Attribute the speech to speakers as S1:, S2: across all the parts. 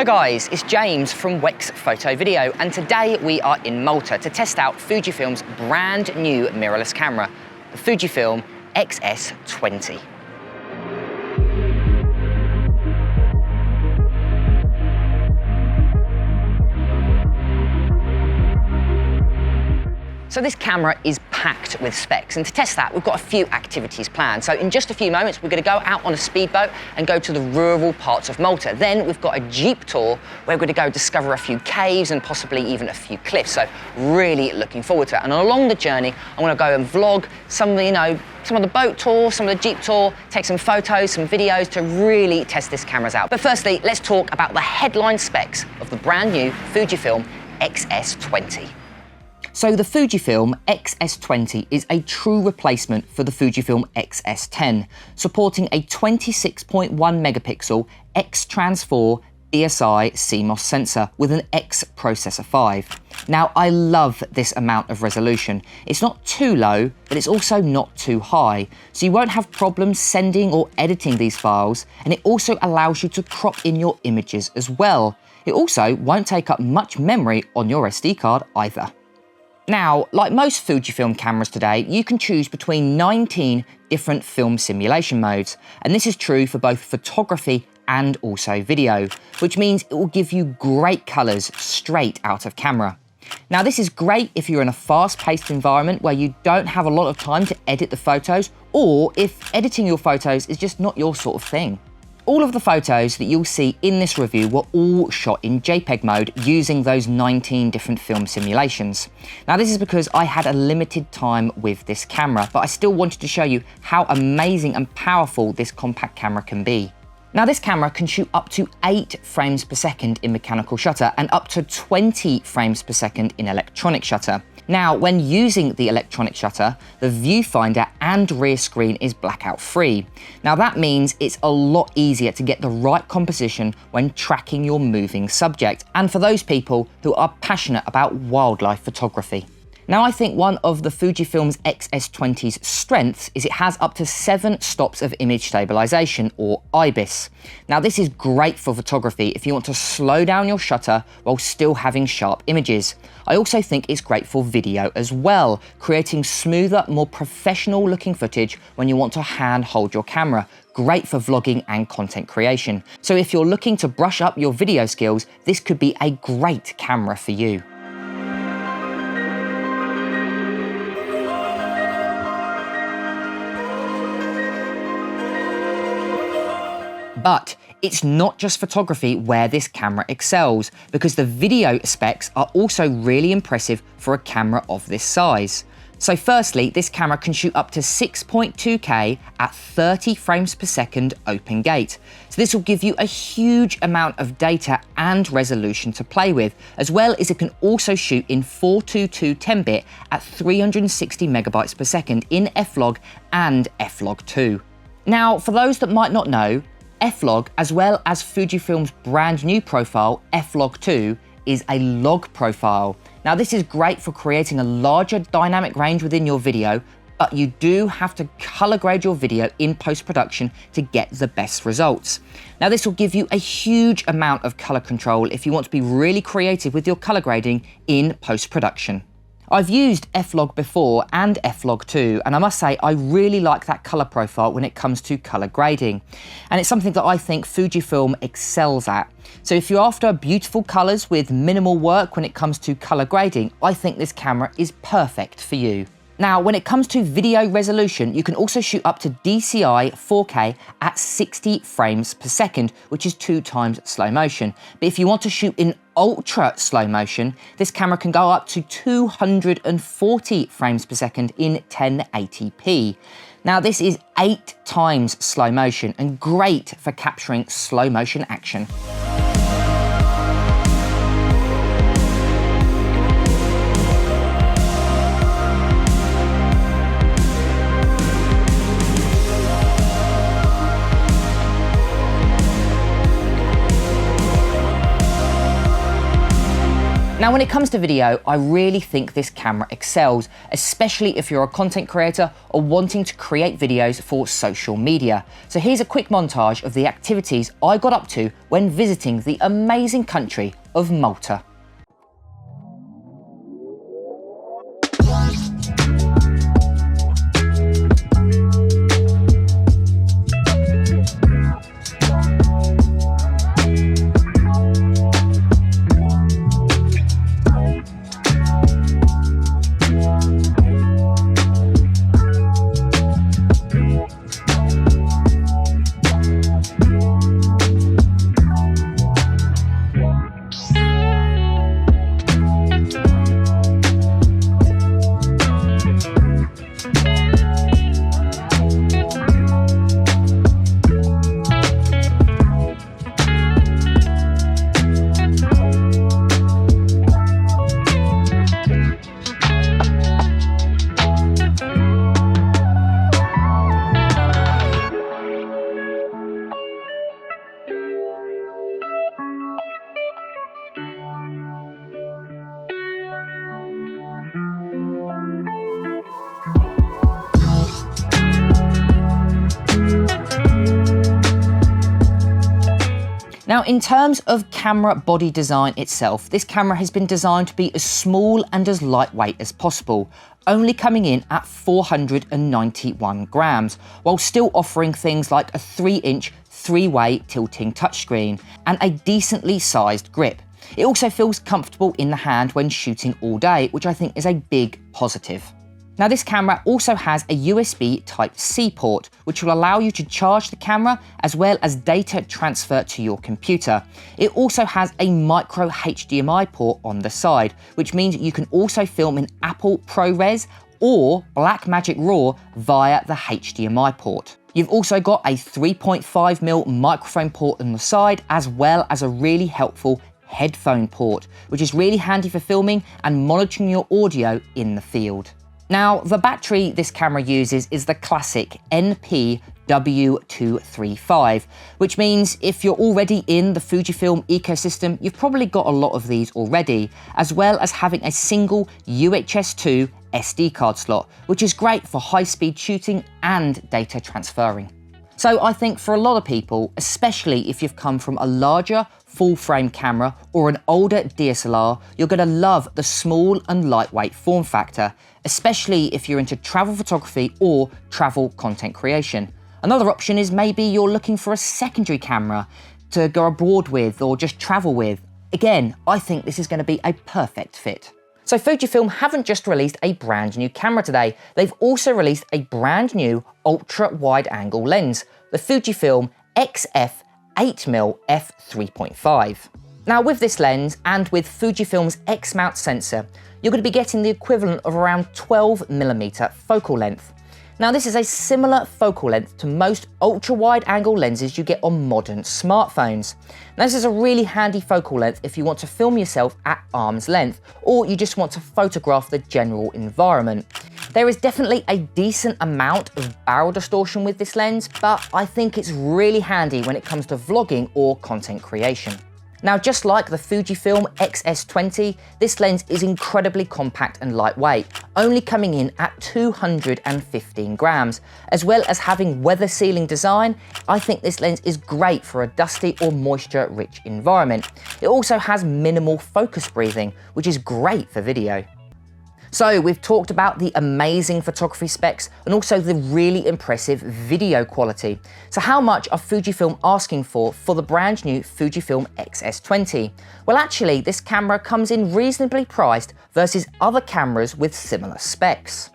S1: Hi guys, it's James from Wex Photo Video, and today we are in Malta to test out Fujifilm's brand new mirrorless camera, the Fujifilm X-S20. So this camera is packed with specs, and to test that, we've got a few activities planned. So in just a few moments, we're going to go out on a speedboat and go to the rural parts of Malta. Then we've got a jeep tour where we're going to go discover a few caves and possibly even a few cliffs. So really looking forward to it. And along the journey, I want to go and vlog some of the boat tour, some of the jeep tour, take some photos, some videos to really test this camera out. But firstly, let's talk about the headline specs of the brand new Fujifilm X-S20. So the Fujifilm X-S20 is a true replacement for the Fujifilm X-S10, supporting a 26.1 megapixel X-Trans4 BSI CMOS sensor with an X processor 5. Now, I love this amount of resolution. It's not too low, but it's also not too high, so you won't have problems sending or editing these files, and it also allows you to crop in your images as well. It also won't take up much memory on your SD card either. Now, like most Fujifilm cameras today, you can choose between 19 different film simulation modes, and this is true for both photography and also video, which means it will give you great colours straight out of camera. Now, this is great if you're in a fast-paced environment where you don't have a lot of time to edit the photos, or if editing your photos is just not your sort of thing. All of the photos that you'll see in this review were all shot in JPEG mode using those 19 different film simulations. Now, this is because I had a limited time with this camera, but I still wanted to show you how amazing and powerful this compact camera can be. Now, this camera can shoot up to 8 frames per second in mechanical shutter and up to 20 frames per second in electronic shutter. Now, when using the electronic shutter, the viewfinder and rear screen is blackout free. Now, that means it's a lot easier to get the right composition when tracking your moving subject, and for those people who are passionate about wildlife photography. Now, I think one of the Fujifilm's X-S20's strengths is it has up to 7 stops of image stabilization, or IBIS. Now, this is great for photography if you want to slow down your shutter while still having sharp images. I also think it's great for video as well, creating smoother, more professional looking footage when you want to hand hold your camera. Great for vlogging and content creation. So if you're looking to brush up your video skills, this could be a great camera for you. But it's not just photography where this camera excels, because the video specs are also really impressive for a camera of this size. So firstly, this camera can shoot up to 6.2K at 30 frames per second open gate. So this will give you a huge amount of data and resolution to play with, as well as it can also shoot in 422 10-bit at 360 megabytes per second in F-Log and F-Log 2. Now, for those that might not know, F-Log, as well as Fujifilm's brand new profile, F-Log 2, is a log profile. Now, this is great for creating a larger dynamic range within your video, but you do have to color grade your video in post-production to get the best results. Now, this will give you a huge amount of color control if you want to be really creative with your color grading in post-production. I've used F-Log before and F-Log 2, and I must say I really like that colour profile when it comes to colour grading. And it's something that I think Fujifilm excels at. So if you're after beautiful colours with minimal work when it comes to colour grading, I think this camera is perfect for you. Now, when it comes to video resolution, you can also shoot up to DCI 4K at 60 frames per second, which is 2 times slow motion. But if you want to shoot in ultra slow motion, this camera can go up to 240 frames per second in 1080p. Now, this is 8 times slow motion and great for capturing slow motion action. Now, when it comes to video, I really think this camera excels, especially if you're a content creator or wanting to create videos for social media. So here's a quick montage of the activities I got up to when visiting the amazing country of Malta. Now, in terms of camera body design itself, this camera has been designed to be as small and as lightweight as possible, only coming in at 491 grams, while still offering things like a 3-inch three-way tilting touchscreen and a decently sized grip. It also feels comfortable in the hand when shooting all day, which I think is a big positive. Now, this camera also has a USB Type-C port, which will allow you to charge the camera as well as data transfer to your computer. It also has a micro HDMI port on the side, which means you can also film in Apple ProRes or Blackmagic RAW via the HDMI port. You've also got a 3.5mm microphone port on the side, as well as a really helpful headphone port, which is really handy for filming and monitoring your audio in the field. Now, the battery this camera uses is the classic NP-W235, which means if you're already in the Fujifilm ecosystem, you've probably got a lot of these already, as well as having a single UHS-2 SD card slot, which is great for high-speed shooting and data transferring. So I think for a lot of people, especially if you've come from a larger full-frame camera or an older DSLR, you're going to love the small and lightweight form factor, especially if you're into travel photography or travel content creation. Another option is maybe you're looking for a secondary camera to go abroad with or just travel with. Again, I think this is going to be a perfect fit. So Fujifilm haven't just released a brand new camera today, they've also released a brand new ultra wide angle lens, the Fujifilm X-S20 f3.5. Now, with this lens and with Fujifilm's X mount sensor, you're going to be getting the equivalent of around 12mm focal length. Now, this is a similar focal length to most ultra-wide angle lenses you get on modern smartphones. Now, this is a really handy focal length if you want to film yourself at arm's length, or you just want to photograph the general environment. There is definitely a decent amount of barrel distortion with this lens, but I think it's really handy when it comes to vlogging or content creation. Now, just like the Fujifilm X-S20, this lens is incredibly compact and lightweight, only coming in at 215 grams. As well as having weather sealing design, I think this lens is great for a dusty or moisture-rich environment. It also has minimal focus breathing, which is great for video. So we've talked about the amazing photography specs and also the really impressive video quality. So how much are Fujifilm asking for the brand new Fujifilm X-S20? Well, actually, this camera comes in reasonably priced versus other cameras with similar specs.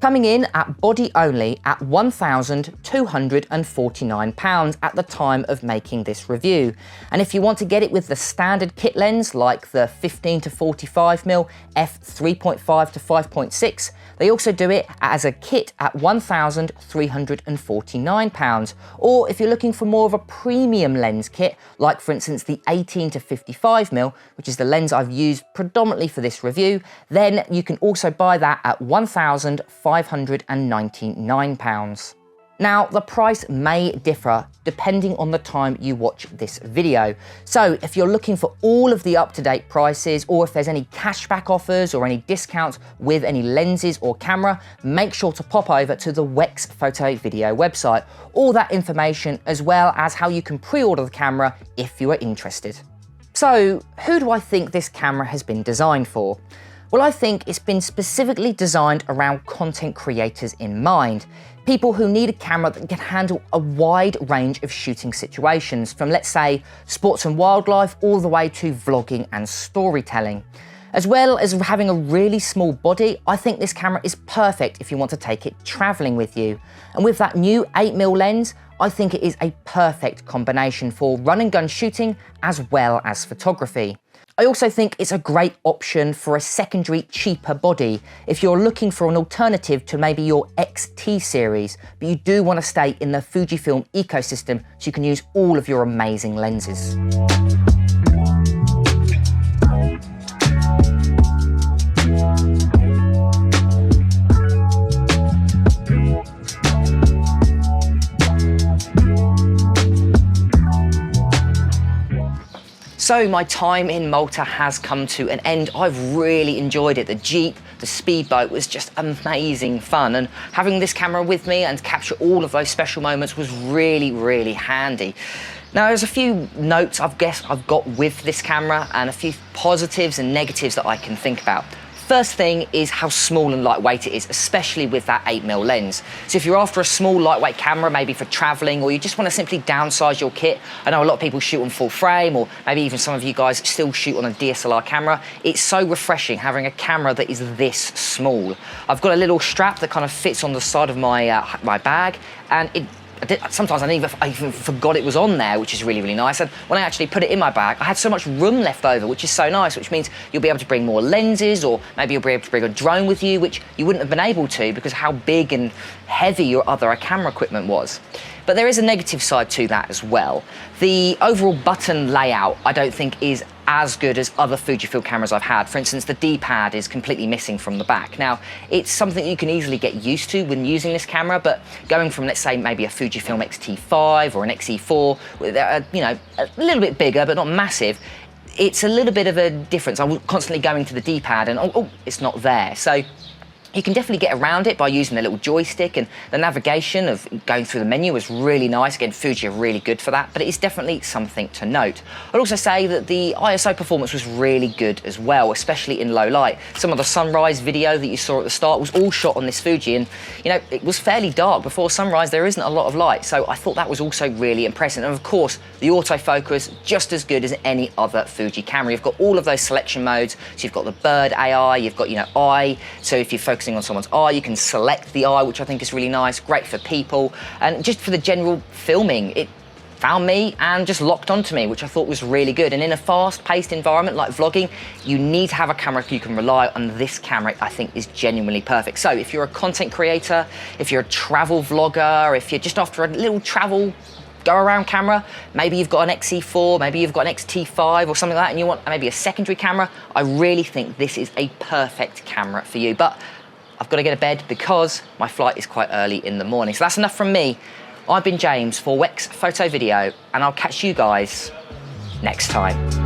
S1: Coming in at body only at £1,249 at the time of making this review. And if you want to get it with the standard kit lens like the 15 to 45mm f3.5 to 5.6, they also do it as a kit at £1,349. Or if you're looking for more of a premium lens kit, like for instance the 18 to 55mm, which is the lens I've used predominantly for this review, then you can also buy that at £1,599. Now, the price may differ depending on the time you watch this video. So if you're looking for all of the up-to-date prices, or if there's any cashback offers or any discounts with any lenses or camera, make sure to pop over to the Wex Photo Video website. All that information, as well as how you can pre-order the camera if you are interested. So who do I think this camera has been designed for? Well, I think it's been specifically designed around content creators in mind. People who need a camera that can handle a wide range of shooting situations, from, let's say, sports and wildlife all the way to vlogging and storytelling. As well as having a really small body, I think this camera is perfect if you want to take it traveling with you. And with that new 8mm lens, I think it is a perfect combination for run and gun shooting as well as photography. I also think it's a great option for a secondary, cheaper body if you're looking for an alternative to maybe your XT series, but you do want to stay in the Fujifilm ecosystem so you can use all of your amazing lenses. So my time in Malta has come to an end. I've really enjoyed it. The Jeep, the speedboat was just amazing fun. And having this camera with me and capture all of those special moments was really, really handy. Now, there's a few notes I've got with this camera and a few positives and negatives that I can think about. First thing is how small and lightweight it is, especially with that 8mm lens. So if you're after a small lightweight camera, maybe for traveling, or you just want to simply downsize your kit, I know a lot of people shoot on full frame, or maybe even some of you guys still shoot on a DSLR camera. It's so refreshing having a camera that is this small. I've got a little strap that kind of fits on the side of my, my bag, and sometimes I even forgot it was on there, which is really, really nice. And when I actually put it in my bag, I had so much room left over, which is so nice, which means you'll be able to bring more lenses, or maybe you'll be able to bring a drone with you, which you wouldn't have been able to because how big and heavy your other camera equipment was. But there is a negative side to that as well. The overall button layout, I don't think is as good as other Fujifilm cameras I've had. For instance, the D-pad is completely missing from the back. Now, it's something you can easily get used to when using this camera, but going from, let's say, maybe a Fujifilm X-T5 or an X-E4, you know, a little bit bigger, but not massive, it's a little bit of a difference. I'm constantly going to the D-pad and, oh, it's not there. So you can definitely get around it by using the little joystick, and the navigation of going through the menu is really nice. Again, Fuji are really good for that, but it is definitely something to note. I'd also say that the ISO performance was really good as well, especially in low light. Some of the sunrise video that you saw at the start was all shot on this Fuji, and you know, it was fairly dark before sunrise. There isn't a lot of light, so I thought that was also really impressive. And of course, the autofocus, just as good as any other Fuji camera. You've got all of those selection modes. So you've got the bird AI, you've got, you know, eye. So if you're focusing on someone's eye, you can select the eye, which I think is really nice, great for people, and just for the general filming, it found me and just locked onto me, which I thought was really good. And in a fast-paced environment like vlogging, you need to have a camera you can rely on. This camera, I think, is genuinely perfect. So if you're a content creator, if you're a travel vlogger, if you're just after a little travel go-around camera, maybe you've got an X-E4, maybe you've got an X-T5 or something like that, and you want maybe a secondary camera, I really think this is a perfect camera for you. But I've got to get to bed because my flight is quite early in the morning. So that's enough from me. I've been James for Wex Photo Video, and I'll catch you guys next time.